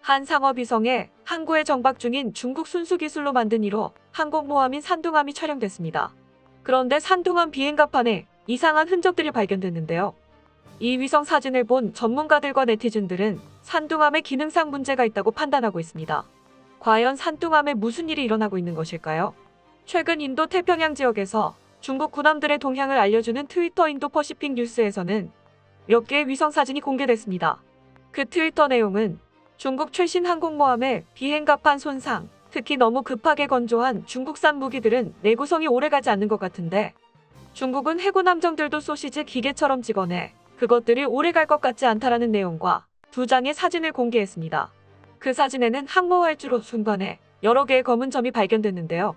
한 상업위성에 항구에 정박 중인 중국 순수기술로 만든 1호 항공모함인 산둥함이 촬영됐습니다. 그런데 산둥함 비행갑판에 이상한 흔적들이 발견됐는데요. 이 위성 사진을 본 전문가들과 네티즌들은 산둥함에 기능상 문제가 있다고 판단하고 있습니다. 과연 산둥함에 무슨 일이 일어나고 있는 것일까요? 최근 인도 태평양 지역에서 중국 군함들의 동향을 알려주는 트위터 인도 퍼시픽 뉴스에서는 몇 개의 위성 사진이 공개됐습니다. 그 트위터 내용은 중국 최신 항공모함의 비행갑판 손상, 특히 너무 급하게 건조한 중국산 무기들은 내구성이 오래가지 않는 것 같은데 중국은 해군 함정들도 소시지 기계처럼 찍어내 그것들이 오래갈 것 같지 않다라는 내용과 2장의 사진을 공개했습니다. 그 사진에는 항모 활주로 중간에 여러 개의 검은 점이 발견됐는데요.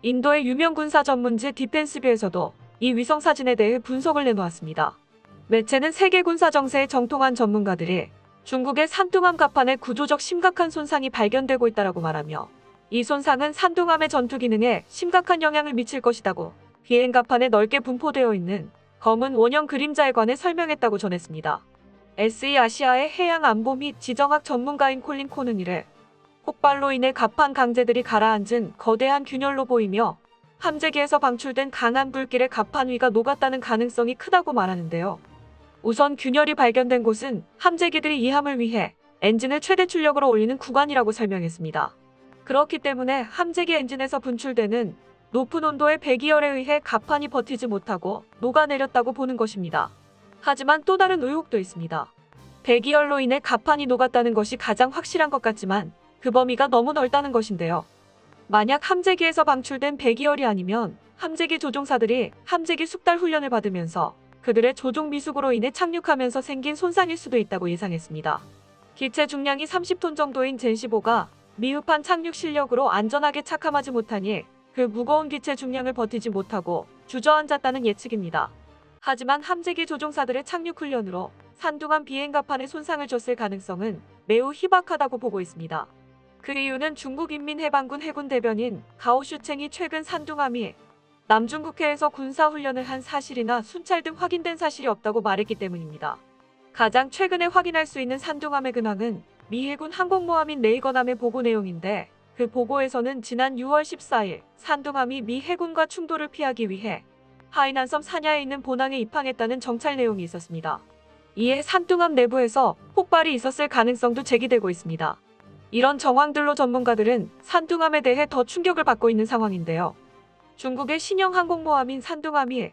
인도의 유명 군사 전문지 디펜스뷰에서도 이 위성 사진에 대해 분석을 내놓았습니다. 매체는 세계 군사 정세에 정통한 전문가들이 중국의 산둥함 갑판에 구조적 심각한 손상이 발견되고 있다고 말하며 이 손상은 산둥함의 전투 기능에 심각한 영향을 미칠 것이라고 비행갑판에 넓게 분포되어 있는 검은 원형 그림자에 관해 설명했다고 전했습니다. SE 아시아의 해양 안보 및 지정학 전문가인 콜린 코는 이를 폭발로 인해 갑판 강재들이 가라앉은 거대한 균열로 보이며 함재기에서 방출된 강한 불길에 갑판 위가 녹았다는 가능성이 크다고 말하는데요. 우선 균열이 발견된 곳은 함재기들이 이 함을 위해 엔진을 최대 출력으로 올리는 구간이라고 설명했습니다. 그렇기 때문에 함재기 엔진에서 분출되는 높은 온도의 배기열에 의해 갑판이 버티지 못하고 녹아내렸다고 보는 것입니다. 하지만 또 다른 의혹도 있습니다. 배기열로 인해 갑판이 녹았다는 것이 가장 확실한 것 같지만 그 범위가 너무 넓다는 것인데요. 만약 함재기에서 방출된 배기열이 아니면 함재기 조종사들이 함재기 숙달 훈련을 받으면서 그들의 조종 미숙으로 인해 착륙하면서 생긴 손상일 수도 있다고 예상했습니다. 기체 중량이 30톤 정도인 젠15가 미흡한 착륙 실력으로 안전하게 착함하지 못하니 그 무거운 기체 중량을 버티지 못하고 주저앉았다는 예측입니다. 하지만 함재기 조종사들의 착륙 훈련으로 산둥함 비행갑판에 손상을 줬을 가능성은 매우 희박하다고 보고 있습니다. 그 이유는 중국인민해방군 해군 대변인 가오슈챙이 최근 산둥함이 남중국해에서 군사훈련을 한 사실이나 순찰 등 확인된 사실이 없다고 말했기 때문입니다. 가장 최근에 확인할 수 있는 산둥함의 근황은 미 해군 항공모함인 레이건함의 보고 내용인데 그 보고에서는 지난 6월 14일 산둥함이 미 해군과 충돌을 피하기 위해 하이난섬 산야에 있는 본항에 입항했다는 정찰 내용이 있었습니다. 이에 산둥함 내부에서 폭발이 있었을 가능성도 제기되고 있습니다. 이런 정황들로 전문가들은 산둥함에 대해 더 충격을 받고 있는 상황인데요. 중국의 신형 항공모함인 산둥함이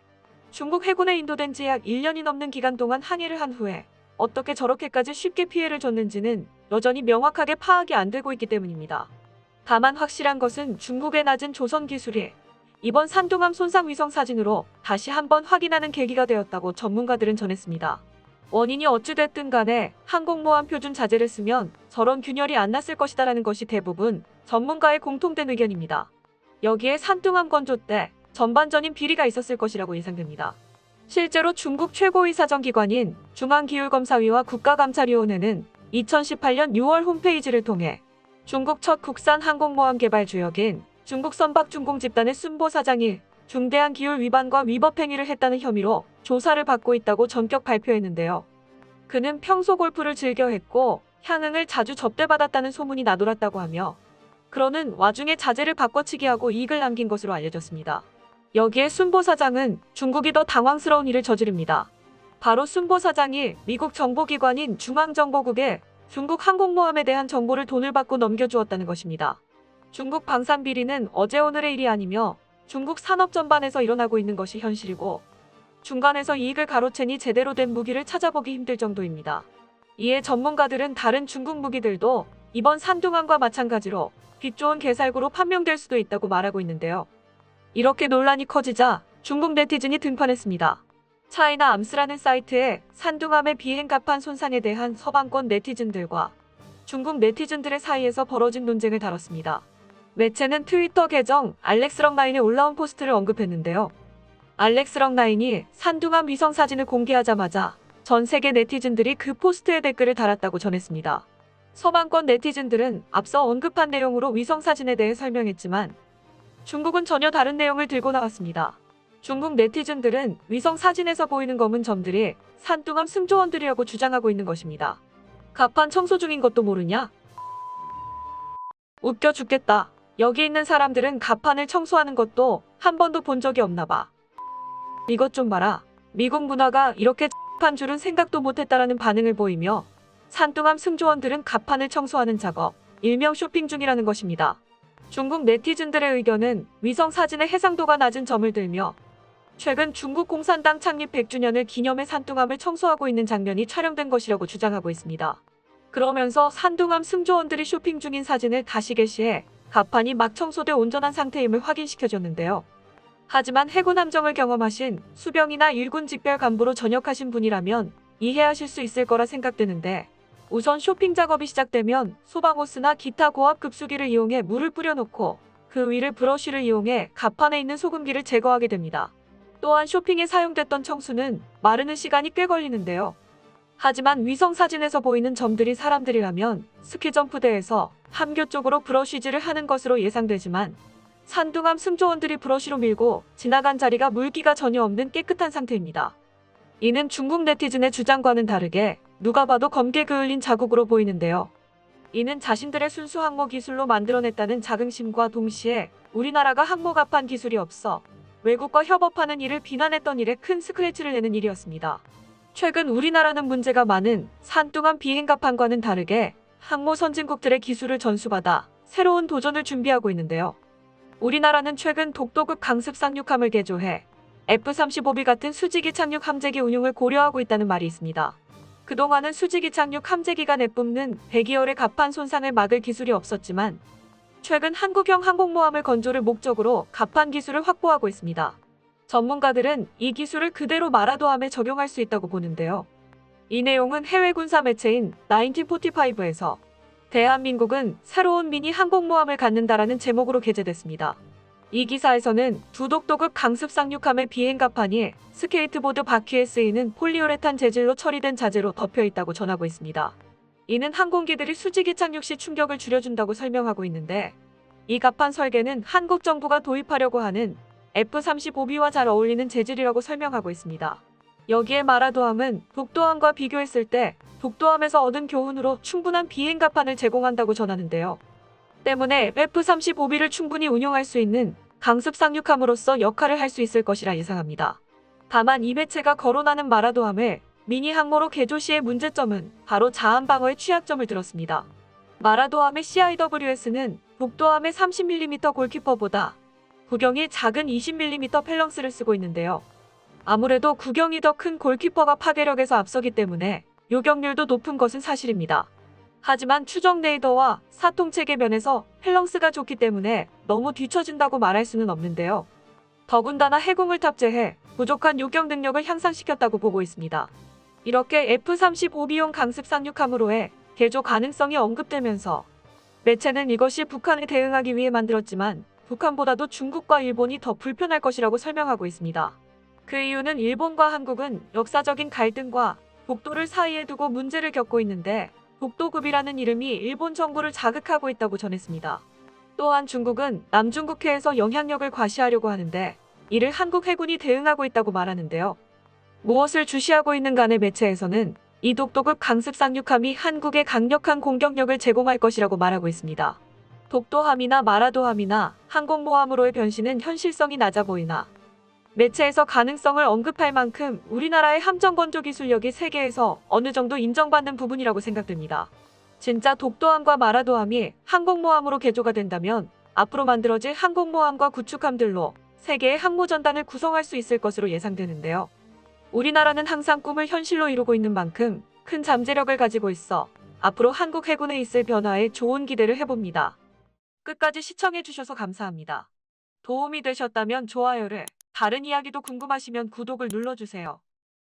중국 해군에 인도된 지 약 1년이 넘는 기간 동안 항해를 한 후에 어떻게 저렇게까지 쉽게 피해를 줬는지는 여전히 명확하게 파악이 안 되고 있기 때문입니다. 다만 확실한 것은 중국의 낮은 조선 기술이 이번 산둥함 손상 위성 사진으로 다시 한번 확인하는 계기가 되었다고 전문가들은 전했습니다. 원인이 어찌됐든 간에 항공모함 표준 자재를 쓰면 저런 균열이 안 났을 것이다라는 것이 대부분 전문가의 공통된 의견입니다. 여기에 산둥함 건조 때 전반전인 비리가 있었을 것이라고 예상됩니다. 실제로 중국 최고의 사정기관인 중앙기율검사위와 국가감찰위원회는 2018년 6월 홈페이지를 통해 중국 첫 국산 항공모함 개발 주역인 중국 선박중공 집단의 순보 사장이 중대한 기율 위반과 위법 행위를 했다는 혐의로 조사를 받고 있다고 전격 발표했는데요. 그는 평소 골프를 즐겨 했고 향응을 자주 접대받았다는 소문이 나돌았다고 하며 그러는 와중에 자재를 바꿔치기하고 이익을 남긴 것으로 알려졌습니다. 여기에 순보 사장은 중국이 더 당황스러운 일을 저지릅니다. 바로 순보 사장이 미국 정보기관인 중앙정보국에 중국 항공모함에 대한 정보를 돈을 받고 넘겨주었다는 것입니다. 중국 방산 비리는 어제 오늘의 일이 아니며 중국 산업 전반에서 일어나고 있는 것이 현실이고 중간에서 이익을 가로채니 제대로 된 무기를 찾아보기 힘들 정도입니다. 이에 전문가들은 다른 중국 무기들도 이번 산둥함과 마찬가지로 빛 좋은 개살구로 판명될 수도 있다고 말하고 있는데요. 이렇게 논란이 커지자 중국 네티즌이 등판했습니다. 차이나 암스라는 사이트에 산둥함의 비행갑판 손상에 대한 서방권 네티즌들과 중국 네티즌들의 사이에서 벌어진 논쟁을 다뤘습니다. 매체는 트위터 계정 알렉스럭9에 올라온 포스트를 언급했는데요. 알렉스럭9이 산둥함 위성 사진을 공개하자마자 전 세계 네티즌들이 그 포스트에 댓글을 달았다고 전했습니다. 서방권 네티즌들은 앞서 언급한 내용으로 위성 사진에 대해 설명했지만 중국은 전혀 다른 내용을 들고 나왔습니다. 중국 네티즌들은 위성 사진에서 보이는 검은 점들이 산둥함 승조원들이라고 주장하고 있는 것입니다. 갑판 청소 중인 것도 모르냐? 웃겨 죽겠다. 여기 있는 사람들은 갑판을 청소하는 것도 한 번도 본 적이 없나 봐. 이것 좀 봐라. 미국 문화가 이렇게 한 줄은 생각도 못했다라는 반응을 보이며 산둥함 승조원들은 갑판을 청소하는 작업, 일명 쇼핑 중이라는 것입니다. 중국 네티즌들의 의견은 위성 사진의 해상도가 낮은 점을 들며 최근 중국 공산당 창립 100주년을 기념해 산둥함을 청소하고 있는 장면이 촬영된 것이라고 주장하고 있습니다. 그러면서 산둥함 승조원들이 쇼핑 중인 사진을 다시 게시해 갑판이 막 청소돼 온전한 상태임을 확인시켜줬는데요. 하지만 해군 함정을 경험하신 수병이나 일군 직별 간부로 전역하신 분이라면 이해하실 수 있을 거라 생각되는데 우선 쇼핑 작업이 시작되면 소방호스나 기타 고압 급수기를 이용해 물을 뿌려놓고 그 위를 브러쉬를 이용해 갑판에 있는 소금기를 제거하게 됩니다. 또한 쇼핑에 사용됐던 청수는 마르는 시간이 꽤 걸리는데요. 하지만 위성 사진에서 보이는 점들이 사람들이라면 스키점프대에서 함교 쪽으로 브러쉬질을 하는 것으로 예상되지만 산둥함 승조원들이 브러쉬로 밀고 지나간 자리가 물기가 전혀 없는 깨끗한 상태입니다. 이는 중국 네티즌의 주장과는 다르게 누가 봐도 검게 그을린 자국으로 보이는데요. 이는 자신들의 순수 항모 기술로 만들어냈다는 자긍심과 동시에 우리나라가 항모 갑판 기술이 없어 외국과 협업하는 일을 비난했던 일에 큰 스크래치를 내는 일이었습니다. 최근 우리나라는 문제가 많은 산둥함 비행 갑판과는 다르게 항모 선진국들의 기술을 전수받아 새로운 도전을 준비하고 있는데요. 우리나라는 최근 독도급 강습 상륙함을 개조해 F-35B 같은 수직이 착륙 함재기 운용을 고려하고 있다는 말이 있습니다. 그동안은 수직이 착륙 함재기가 내뿜는 배기열의 갑판 손상을 막을 기술이 없었지만 최근 한국형 항공모함을 건조를 목적으로 갑판 기술을 확보하고 있습니다. 전문가들은 이 기술을 그대로 마라도함에 적용할 수 있다고 보는데요. 이 내용은 해외 군사 매체인 1945에서 대한민국은 새로운 미니 항공모함을 갖는다라는 제목으로 게재됐습니다. 이 기사에서는 두 독도급 강습 상륙함의 비행 갑판이 스케이트보드 바퀴에 쓰이는 폴리우레탄 재질로 처리된 자재로 덮여 있다고 전하고 있습니다. 이는 항공기들이 수직이 착륙 시 충격을 줄여준다고 설명하고 있는데 이 갑판 설계는 한국 정부가 도입하려고 하는 F-35B와 잘 어울리는 재질이라고 설명하고 있습니다. 여기에 마라도함은 독도함과 비교했을 때 독도함에서 얻은 교훈으로 충분한 비행 갑판을 제공한다고 전하는데요. 때문에 F-35B를 충분히 운용할 수 있는 강습 상륙함으로서 역할을 할 수 있을 것이라 예상합니다. 다만 이 매체가 거론하는 마라도함을 미니 항모로 개조 시의 문제점은 바로 자한 방어의 취약점을 들었습니다. 마라도함의 CIWS는 독도함의 30mm 골키퍼보다 구경이 작은 20mm 펠런스를 쓰고 있는데요. 아무래도 구경이 더 큰 골키퍼가 파괴력에서 앞서기 때문에 요격률도 높은 것은 사실입니다. 하지만 추적 레이더와 사통체계 면에서 펠런스가 좋기 때문에 너무 뒤처진다고 말할 수는 없는데요. 더군다나 해궁을 탑재해 부족한 요격 능력을 향상시켰다고 보고 있습니다. 이렇게 F-35B용 강습 상륙함으로의 개조 가능성이 언급되면서 매체는 이것이 북한에 대응하기 위해 만들었지만 북한보다도 중국과 일본이 더 불편할 것이라고 설명하고 있습니다. 그 이유는 일본과 한국은 역사적인 갈등과 독도를 사이에 두고 문제를 겪고 있는데 독도급이라는 이름이 일본 정부를 자극하고 있다고 전했습니다. 또한 중국은 남중국해에서 영향력을 과시하려고 하는데 이를 한국 해군이 대응하고 있다고 말하는데요. 무엇을 주시하고 있는 간의 매체에서는 이 독도급 강습 상륙함이 한국에 강력한 공격력을 제공할 것이라고 말하고 있습니다. 독도함이나 마라도함이나 항공모함으로의 변신은 현실성이 낮아 보이나 매체에서 가능성을 언급할 만큼 우리나라의 함정 건조 기술력이 세계에서 어느 정도 인정받는 부분이라고 생각됩니다. 진짜 독도함과 마라도함이 항공모함으로 개조가 된다면 앞으로 만들어질 항공모함과 구축함들로 세계의 항모전단을 구성할 수 있을 것으로 예상되는데요. 우리나라는 항상 꿈을 현실로 이루고 있는 만큼 큰 잠재력을 가지고 있어 앞으로 한국 해군에 있을 변화에 좋은 기대를 해봅니다. 끝까지 시청해주셔서 감사합니다. 도움이 되셨다면 좋아요를, 다른 이야기도 궁금하시면 구독을 눌러주세요.